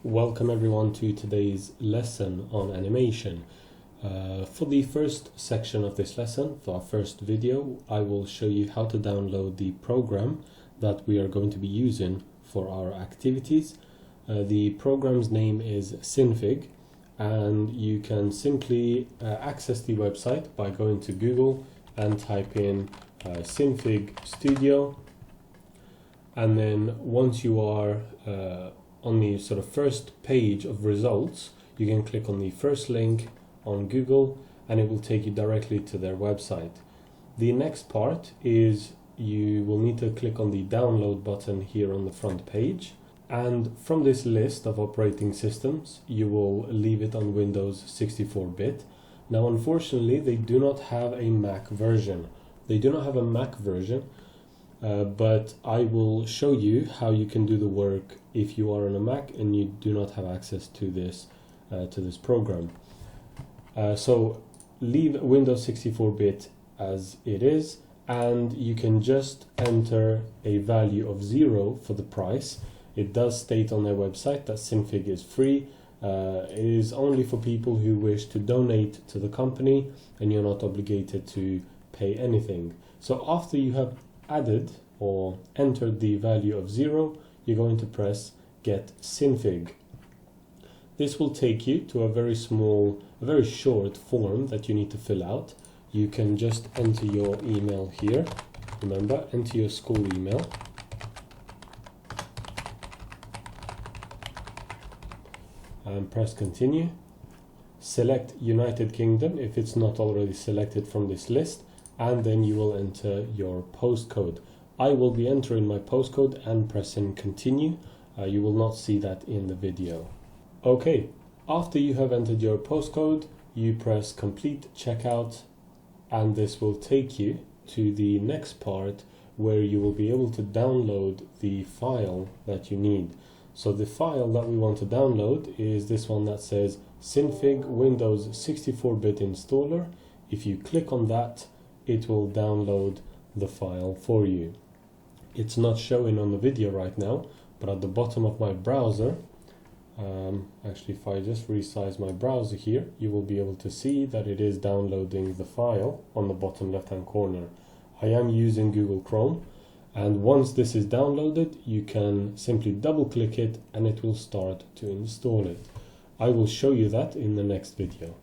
Welcome everyone to today's lesson on animation. For the first section of this lesson, for our first video, I will show you how to download the program that we are going to be using for our activities. The program's name is SynFig, and you can simply access the website by going to Google and type in SynFig Studio, and then once you are on the sort of first page of results, you can click on the first link on Google and it will take you directly to their website. The next part is you will need to click on the download button here on the front page, and from this list of operating systems you will leave it on Windows 64-bit. Now unfortunately they do not have a Mac version. But I will show you how you can do the work if you are on a Mac and you do not have access to this program. So leave Windows 64-bit as it is, and you can just enter a value of 0 for the price. It does state on their website that SynFig is free. It is only for people who wish to donate to the company, and you're not obligated to pay anything. So after you have added or entered the value of 0, you're going to press Get SynFig. This will take you to a very short form that you need to fill out. You can just enter your email here. Remember, enter your school email. And press Continue. Select United Kingdom if it's not already selected from this list, and then you will enter your postcode. I will be entering my postcode and pressing Continue. You will not see that in the video. Okay, after you have entered your postcode, you press Complete Checkout, and this will take you to the next part where you will be able to download the file that you need. So the file that we want to download is this one that says SynFig Windows 64-bit installer. If you click on that, it will download the file for you. It's not showing on the video right now, but at the bottom of my browser, actually if I just resize my browser here, you will be able to see that it is downloading the file on the bottom left hand corner. I am using Google Chrome, and once this is downloaded you can simply double click it and it will start to install it. I will show you that in the next video.